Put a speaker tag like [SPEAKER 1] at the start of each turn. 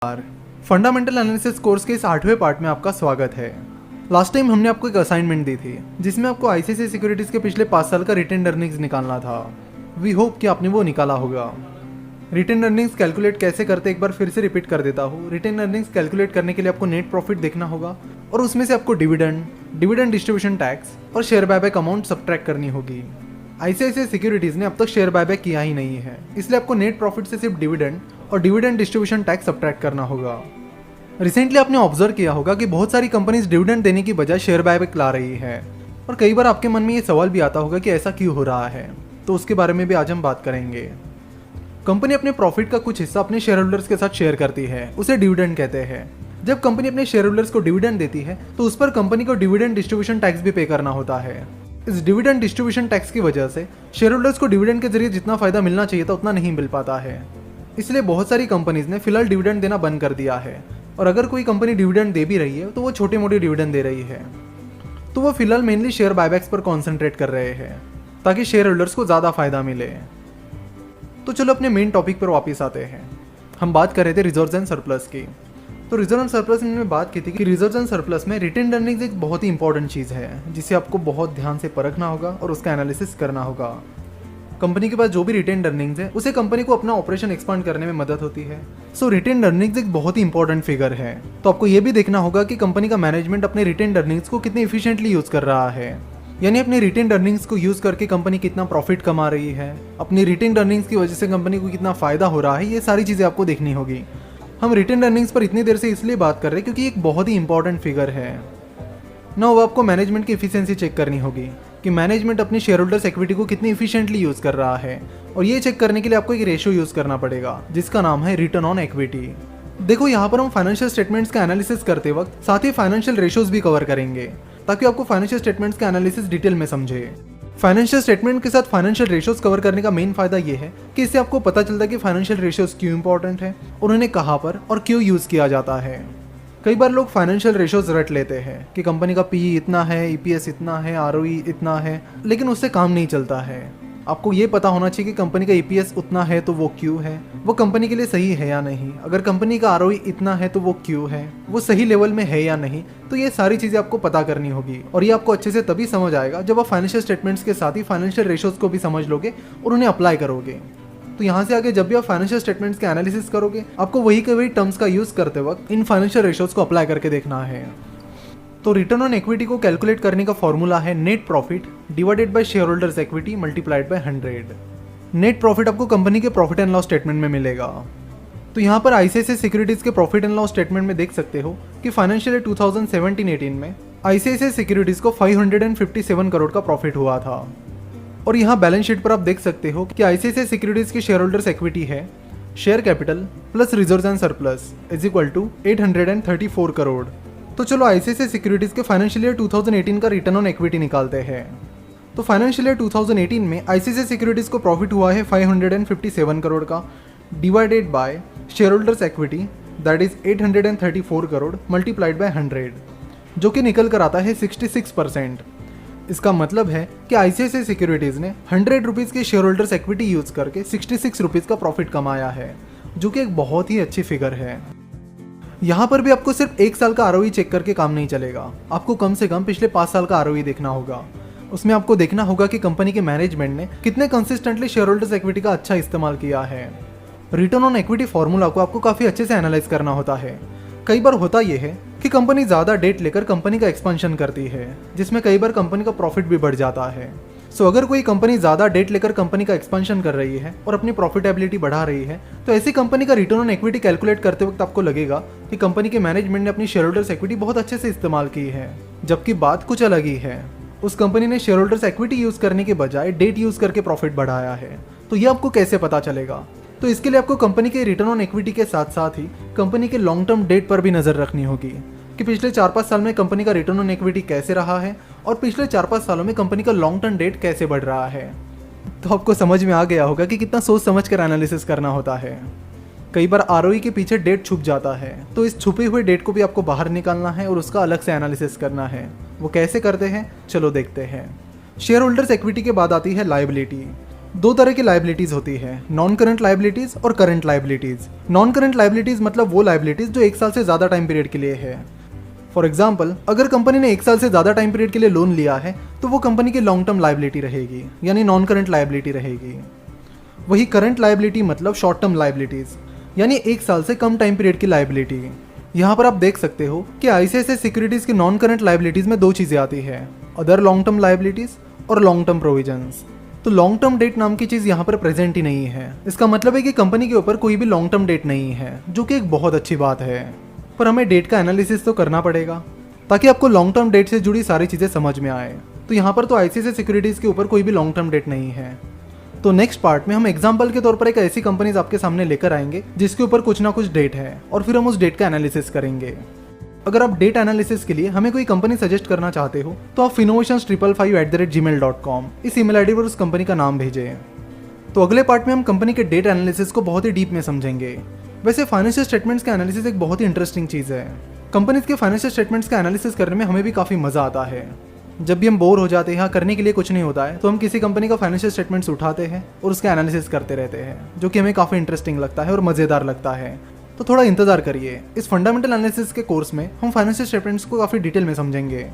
[SPEAKER 1] Fundamental analysis course के इस 8वें part में आपका स्वागत है। लास्ट टाइम हमने आपको एक असाइनमेंट दी थी जिसमें आपको आईसीआईसीआई सिक्योरिटीज के पिछले 5 साल का रिटेन अर्निंग्स निकालना था। वी होप कि आपने वो निकाला होगा। रिटेन अर्निंग्स कैलकुलेट कैसे करते एक बार फिर से रिपीट कर देता हूँ। रिटेन अर्निंग्स कैलकुलेट करने के लिए आपको नेट प्रॉफिट देखना होगा और उसमें से आपको डिविडेंड डिस्ट्रीब्यूशन टैक्स और शेयर बायबैक अमाउंट सब्ट्रैक्ट करनी होगी। आईसीआईसीआई सिक्योरिटीज ने अब तक शेयर बायबैक किया ही नहीं है, इसलिए आपको नेट प्रॉफिट से सिर्फ डिविडेंड और डिविडेंड डिस्ट्रीब्यूशन टैक्स सब्ट्रैक्ट करना होगा। रिसेंटली आपने ऑब्जर्व किया होगा कि बहुत सारी कंपनीज डिविडेंड देने की बजाय शेयर बायबैक ला रही है और कई बार आपके मन में ये सवाल भी आता होगा कि ऐसा क्यों हो रहा है, तो उसके बारे में भी आज हम बात करेंगे। कंपनी अपने प्रॉफिट का कुछ हिस्सा अपने शेयर होल्डर्स के साथ शेयर करती है, उसे डिविडेंड कहते हैं। जब कंपनी अपने शेयर होल्डर्स को डिविडेंड देती है तो उस पर कंपनी को डिविडेंड डिस्ट्रीब्यूशन टैक्स भी पे करना होता है। इस डिविडेंड डिस्ट्रीब्यूशन टैक्स की वजह से शेयर होल्डर्स को डिविडेंड के जरिए जितना फायदा मिलना चाहिए था उतना नहीं मिल पाता है। इसलिए बहुत सारी कंपनीज ने फिलहाल डिविडेंड देना बंद कर दिया है और अगर कोई कंपनी डिविडेंड दे भी रही है तो वो छोटे मोटे डिविडेंड दे रही है। तो वो फिलहाल मेनली शेयर बायबैक्स पर कॉन्सेंट्रेट कर रहे हैं ताकि शेयर होल्डर्स को ज़्यादा फायदा मिले। तो चलो अपने मेन टॉपिक पर वापस आते हैं। हम बात कर रहे थे रिजर्व्स एंड सरप्लस की। तो रिजर्व एंड सरप्लस में बात की थी कि रिजर्व्स एंड सरप्लस में रिटेन अर्निंग्स एक बहुत ही इंपॉर्टेंट चीज़ है जिसे आपको बहुत ध्यान से परखना होगा और उसका एनालिसिस करना होगा। कंपनी के पास जो भी रिटेन अर्निंग्स है उसे कंपनी को अपना ऑपरेशन एक्सपांड करने में मदद होती है। सो रिटेन अर्निंग्स एक बहुत ही इंपॉर्टेंट फिगर है। तो आपको ये भी देखना होगा कि कंपनी का मैनेजमेंट अपने रिटेन अर्निंग्स को कितने इफिशिएंटली यूज कर रहा है, यानी अपने रिटेन अर्निंग्स को यूज करके कंपनी कितना प्रॉफिट कमा रही है, अपनी रिटेन अर्निंग्स की वजह से कंपनी को कितना फायदा हो रहा है। ये सारी चीजें आपको देखनी होगी। हम रिटेन अर्निंग्स पर इतनी देर से इसलिए बात कर रहे हैं क्योंकि एक बहुत ही इंपॉर्टेंट फिगर है ना। वो आपको मैनेजमेंट की एफिशिएंसी चेक करनी होगी कि मैनेजमेंट अपनी शेयर होल्डर्स इक्विटी को कितनी इफिशिएंटली यूज कर रहा है, और ये चेक करने के लिए आपको एक रेशियो यूज करना पड़ेगा जिसका नाम है रिटर्न ऑन इक्विटी। देखो यहाँ पर हम फाइनेंशियल स्टेटमेंट्स का एनालिसिस करते वक्त साथ ही फाइनेंशियल रेशियोज भी कवर करेंगे ताकि आपको फाइनेंशियल स्टेटमेंट्स का एनालिसिस डिटेल में समझे। फाइनेंशियल स्टेटमेंट के साथ फाइनेंशियल रेशियोज कवर करने का मेन फायदा ये है कि इससे आपको पता चलता है कि फाइनेंशियल रेशियोज क्यों इंपॉर्टेंट है और उन्हें कहाँ पर और क्यों यूज किया जाता है। कई बार लोग फाइनेंशियल रेशियोज रट लेते हैं कि कंपनी का पीई इतना है, ईपीएस इतना है, आरओई इतना है, लेकिन उससे काम नहीं चलता है। आपको ये पता होना चाहिए कि कंपनी का ईपीएस उतना है तो वो क्यों है, वो कंपनी के लिए सही है या नहीं। अगर कंपनी का आरओई इतना है तो वो क्यों है, वो सही लेवल में है या नहीं। तो ये सारी चीजें आपको पता करनी होगी और ये आपको अच्छे से तभी समझ आएगा जब आप फाइनेंशियल स्टेटमेंट्स के साथ ही फाइनेंशियल रेशियोज को भी समझ लोगे और उन्हें अप्लाई करोगे। तो यहाँ से आगे जब भी आप फाइनेंशियल स्टेटमेंट्स के एनालिसिस करोगे आपको वही के वही टर्म्स का यूज करते वक्त इन फाइनेंशियल रेशियोज को अप्लाई करके देखना है। तो रिटर्न ऑन इक्विटी को कैलकुलेट करने का फॉर्मूला है net profit divided by share holders equity multiplied by 100। Net profit आपको कंपनी के प्रॉफिट एंड लॉस स्टेटमेंट में मिलेगा। तो यहाँ पर आईसीआईसीआई सिक्योरिटीज के प्रॉफिट एंड लॉस स्टेटमेंट में देख सकते हो कि फाइनेंशियल ईयर 2017-18 में आईसीआईसीआई सिक्योरिटीज को 557 करोड़ का प्रॉफिट हुआ था। और यहाँ बैलेंस शीट पर आप देख सकते हो कि आईसीआईसीआई सिक्योरिटीज की शेयर होल्डर्स इक्विटी है share capital plus reserves and surplus is equal to 834 crore. तो चलो आईसीआईसीआई सिक्योरिटीज के फाइनेंशियल ईयर 2018 का रिटर्न ऑन इक्विटी निकालते हैं। तो फाइनेंशियल ईयर 2018 में आईसीआईसीआई सिक्योरिटीज को प्रॉफिट हुआ है 557 करोड़ का divided by share holders equity that is 834 crore multiplied by 100, जो कि निकल कर आता है 66%। इसका मतलब है कि आईसीआईसीआई सिक्योरिटीज ने 100 रुपीज़ की शेयर होल्डर्स इक्विटी यूज करके 66 रुपीज़ का प्रॉफिट कमाया है, जो कि एक बहुत ही अच्छी फिगर है। यहाँ पर भी आपको सिर्फ 1 साल का आरओई चेक करके काम नहीं चलेगा, आपको कम से कम पिछले 5 साल का आरओई देखना होगा। उसमें आपको देखना होगा कि कंपनी के मैनेजमेंट ने कितने कंसिस्टेंटली शेयर होल्डर्स इक्विटी का अच्छा इस्तेमाल किया है। रिटर्न ऑन इक्विटी फॉर्मूला को आपको काफी अच्छे से एनालाइज करना होता है। कई बार होता यह है कि कंपनी ज्यादा डेट लेकर कंपनी का एक्सपेंशन करती है, जिसमें कई बार कंपनी का प्रॉफिट भी बढ़ जाता है। सो अगर कोई कंपनी ज्यादा डेट लेकर कंपनी का एक्सपेंशन कर रही है और अपनी प्रॉफिटेबिलिटी बढ़ा रही है तो ऐसी कंपनी का रिटर्न ऑन इक्विटी कैलकुलेट करते वक्त आपको लगेगा कि कंपनी के मैनेजमेंट ने अपनी शेयर होल्डर्स इक्विटी बहुत अच्छे से इस्तेमाल की है। जबकि बात कुछ अलग ही है, उस कंपनी ने शेयर होल्डर्स इक्विटी यूज करने के बजाय डेट यूज करके प्रॉफिट बढ़ाया है। तो ये आपको कैसे पता चलेगा? तो इसके लिए आपको कंपनी के रिटर्न ऑन इक्विटी के साथ साथ ही कंपनी के लॉन्ग टर्म डेट पर भी नजर रखनी होगी कि पिछले 4-5 साल में कंपनी का रिटर्न ऑन इक्विटी कैसे रहा है और पिछले 4-5 सालों में कंपनी का लॉन्ग टर्म डेट कैसे बढ़ रहा है। तो आपको समझ में आ गया होगा कि कितना सोच समझ कर एनालिसिस करना होता है। कई बार आरओई के पीछे डेट छुप जाता है, तो इस छुपे हुए डेट को भी आपको बाहर निकालना है और उसका अलग से एनालिसिस करना है। वो कैसे करते हैं चलो देखते हैं। शेयर होल्डर्स इक्विटी के बाद आती है लायबिलिटी। दो तरह की लाइबिलिटीज होती है, नॉन करंट लाइबिलिटीज और current liabilities. Non current liabilities मतलब वो लाइबिलिटीज जो 1 साल से ज़्यादा टाइम पीरियड के लिए है। फॉर एग्जाम्पल, अगर कंपनी ने 1 साल से ज़्यादा टाइम पीरियड के लिए लोन लिया है तो वो कंपनी की लॉन्ग टर्म लाइबिलिटी रहेगी, यानी नॉन करंट लाइबिलिटी रहेगी। वही करंट लाइबिलिटी मतलब शॉर्ट टर्म लाइबिलिटीज, यानी 1 साल से कम टाइम पीरियड की लाइबिलिटी। यहाँ पर आप देख सकते हो कि आईसीआईसीआई सिक्योरिटीज की नॉन करंट लाइबिलिटीज में 2 चीज़ें आती है, अदर लॉन्ग टर्म लाइबिलिटीज और लॉन्ग टर्म प्रोविजंस। तो लॉन्ग टर्म डेट नाम की चीज़ यहाँ पर प्रेजेंट ही नहीं है। इसका मतलब है कि कंपनी के ऊपर कोई भी लॉन्ग टर्म डेट नहीं है, जो कि एक बहुत अच्छी बात है। पर हमें डेट का एनालिसिस तो करना पड़ेगा ताकि आपको लॉन्ग टर्म डेट से जुड़ी सारी चीज़ें समझ में आए। तो यहाँ पर तो आईसीआईसीआई सिक्योरिटीज़ के ऊपर कोई भी लॉन्ग टर्म डेट नहीं है। तो नेक्स्ट पार्ट में हम एग्जाम्पल के तौर पर एक ऐसी कंपनीज आपके सामने लेकर आएंगे जिसके ऊपर कुछ ना कुछ डेट है, और फिर हम उस डेट का एनालिसिस करेंगे। अगर आप डेट एनालिसिस के लिए हमें कोई कंपनी सजेस्ट करना चाहते हो तो आप finnovations555@gmail.com इस ईमेल आईडी पर उस कंपनी का नाम भेजें। तो अगले पार्ट में हम कंपनी के डेट एनालिसिस को बहुत ही डीप में समझेंगे। वैसे फाइनेंशियल स्टेटमेंट्स का एनालिसिस एक बहुत ही इंटरेस्टिंग चीज़ है। कंपनीज के फाइनेंशियल स्टेटमेंट्स का एनालिसिस करने में हमें भी काफ़ी मज़ा आता है। जब भी हम बोर हो जाते हैं या करने के लिए कुछ नहीं होता है तो हम किसी कंपनी का फाइनेंशियल स्टेटमेंट्स उठाते हैं और उसका एनालिसिस करते रहते हैं, जो कि हमें काफ़ी इंटरेस्टिंग लगता है और मज़ेदार लगता है। तो थोड़ा इंतजार करिए, इस फंडामेंटल एनालिसिस के कोर्स में हम फाइनेंशियल स्टेटमेंट्स को काफ़ी डिटेल में समझेंगे।